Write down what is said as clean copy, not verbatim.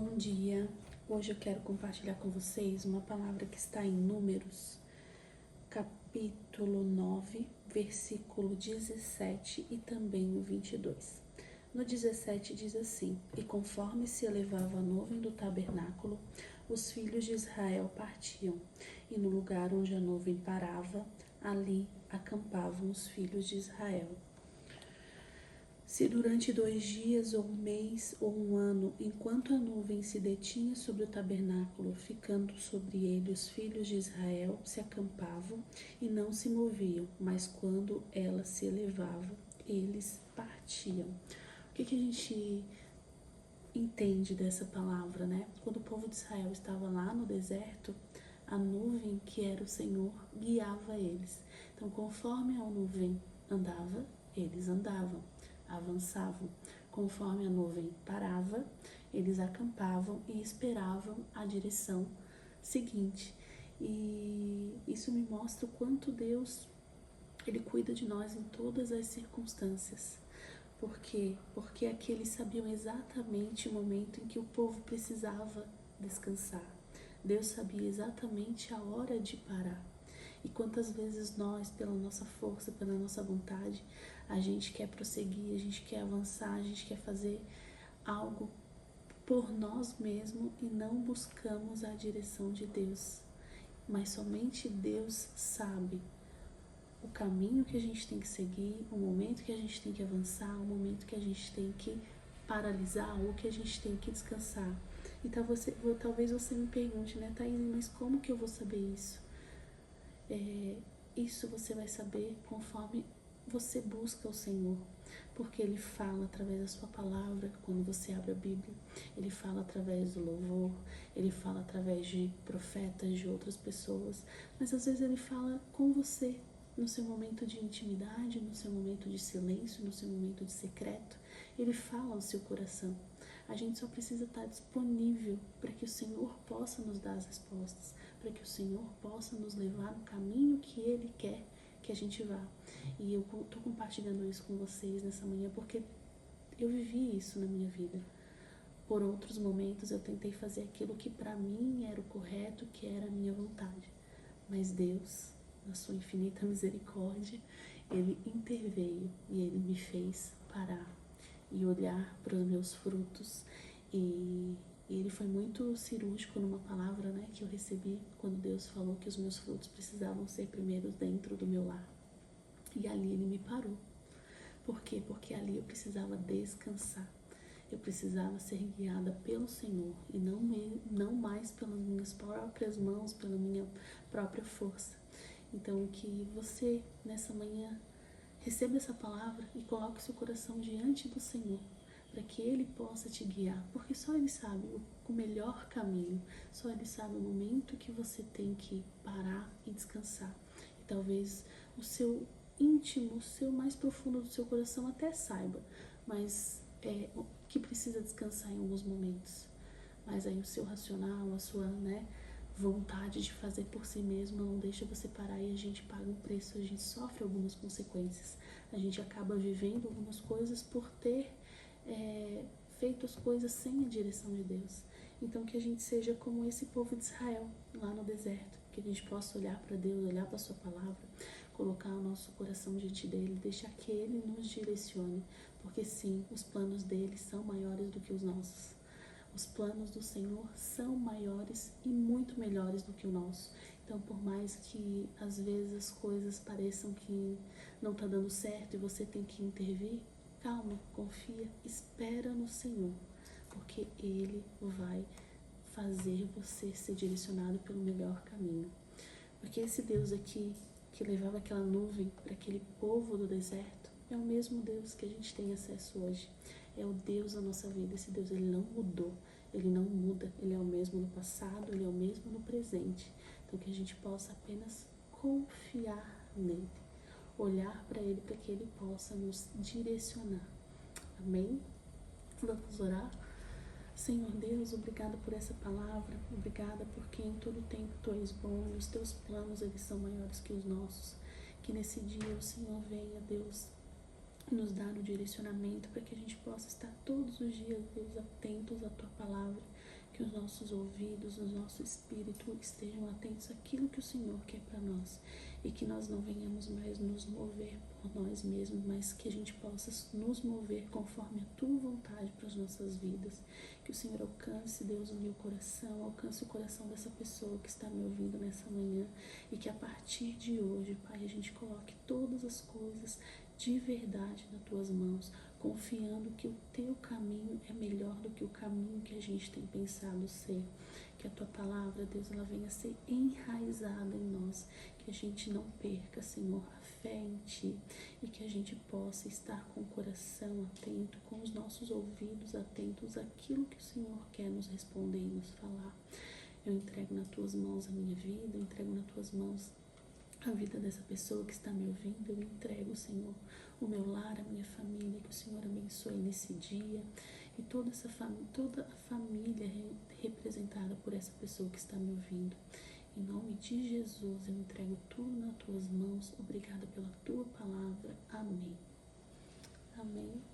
Bom dia! Hoje eu quero compartilhar com vocês uma palavra que está em Números, capítulo 9, versículo 17 e também o 22. No 17 diz assim: E conforme se elevava a nuvem do tabernáculo, os filhos de Israel partiam, e no lugar onde a nuvem parava, ali acampavam os filhos de Israel. Se durante 2 dias, ou 1 mês, ou 1 ano, enquanto a nuvem se detinha sobre o tabernáculo, ficando sobre ele os filhos de Israel se acampavam e não se moviam, mas quando ela se elevava, eles partiam. O que a gente entende dessa palavra, né? Quando o povo de Israel estava lá no deserto, a nuvem, que era o Senhor, guiava eles. Então, conforme a nuvem andava, eles andavam, avançavam. Conforme a nuvem parava, eles acampavam e esperavam a direção seguinte. E isso me mostra o quanto Deus, Ele cuida de nós em todas as circunstâncias. Por quê? Porque aqui eles sabiam exatamente o momento em que o povo precisava descansar. Deus sabia exatamente a hora de parar. E quantas vezes nós, pela nossa força, pela nossa vontade, a gente quer prosseguir, a gente quer avançar, a gente quer fazer algo por nós mesmos e não buscamos a direção de Deus. Mas somente Deus sabe o caminho que a gente tem que seguir, o momento que a gente tem que avançar, o momento que a gente tem que paralisar ou que a gente tem que descansar. Então talvez você me pergunte, né, Thaís, mas como que eu vou saber isso? Isso você vai saber conforme você busca o Senhor, porque Ele fala através da sua palavra. Quando você abre a Bíblia, Ele fala através do louvor, Ele fala através de profetas, de outras pessoas, mas às vezes Ele fala com você, no seu momento de intimidade, no seu momento de silêncio, no seu momento de secreto. Ele fala ao seu coração. A gente só precisa estar disponível para que o Senhor possa nos dar as respostas, para que o Senhor possa nos levar no caminho que Ele quer que a gente vá. E eu estou compartilhando isso com vocês nessa manhã porque eu vivi isso na minha vida. Por outros momentos eu tentei fazer aquilo que para mim era o correto, que era a minha vontade. Mas Deus, na sua infinita misericórdia, Ele interveio e Ele me fez parar e olhar para os meus frutos. E Ele foi muito cirúrgico numa palavra, né, que eu recebi quando Deus falou que os meus frutos precisavam ser primeiros dentro do meu lar. E ali Ele me parou. Por quê? Porque ali eu precisava descansar. Eu precisava ser guiada pelo Senhor e não mais pelas minhas próprias mãos, pela minha própria força. Então, que você, nessa manhã, receba essa palavra e coloque seu coração diante do Senhor, para que Ele possa te guiar, porque só Ele sabe o melhor caminho, só Ele sabe o momento que você tem que parar e descansar. E talvez o seu íntimo, o seu mais profundo do seu coração até saiba, mas que precisa descansar em alguns momentos. Mas aí o seu racional, a sua, vontade de fazer por si mesmo não deixa você parar e a gente paga um preço, a gente sofre algumas consequências. A gente acaba vivendo algumas coisas por ter feito as coisas sem a direção de Deus. Então que a gente seja como esse povo de Israel lá no deserto, que a gente possa olhar para Deus, olhar para a sua palavra, colocar o nosso coração diante dele, deixar que ele nos direcione, porque sim, os planos dele são maiores do que os nossos. Os planos do Senhor são maiores e muito melhores do que o nosso. Então, por mais que às vezes as coisas pareçam que não está dando certo e você tem que intervir, calma, confia, espera no Senhor, porque Ele vai fazer você ser direcionado pelo melhor caminho. Porque esse Deus aqui, que levava aquela nuvem para aquele povo do deserto, é o mesmo Deus que a gente tem acesso hoje. É o Deus da nossa vida. Esse Deus, Ele não mudou, Ele não muda. Ele é o mesmo no passado, Ele é o mesmo no presente. Então que a gente possa apenas confiar nele, olhar para Ele para que Ele possa nos direcionar. Amém? Vamos orar? Senhor Deus, obrigada por essa palavra, obrigada porque em todo tempo Tu és bom e os Teus planos, eles são maiores que os nossos. Que nesse dia o Senhor venha, Deus, nos dar o direcionamento para que a gente possa estar todos os dias, Deus, atentos à Tua palavra que os nossos ouvidos, o nosso espírito estejam atentos àquilo que o Senhor quer para nós e que nós não venhamos mais nos mover por nós mesmos, mas que a gente possa nos mover conforme a Tua vontade para as nossas vidas. Que o Senhor alcance, Deus, o meu coração, alcance o coração dessa pessoa que está me ouvindo nessa manhã e que a partir de hoje, Pai, a gente coloque todas as coisas de verdade nas Tuas mãos, confiando que o Teu caminho é melhor do que o caminho que a gente tem pensado ser. Que a Tua palavra, Deus, ela venha a ser enraizada em nós, que a gente não perca, Senhor, a fé em Ti e que a gente possa estar com o coração atento, com os nossos ouvidos atentos àquilo que o Senhor quer nos responder e nos falar. Eu entrego nas Tuas mãos a minha vida, eu entrego nas Tuas mãos a vida dessa pessoa que está me ouvindo, eu entrego, Senhor, o meu lar, a minha família, que o Senhor abençoe nesse dia e toda a família representada por essa pessoa que está me ouvindo. Em nome de Jesus, eu entrego tudo nas Tuas mãos. Obrigada pela Tua palavra. Amém. Amém.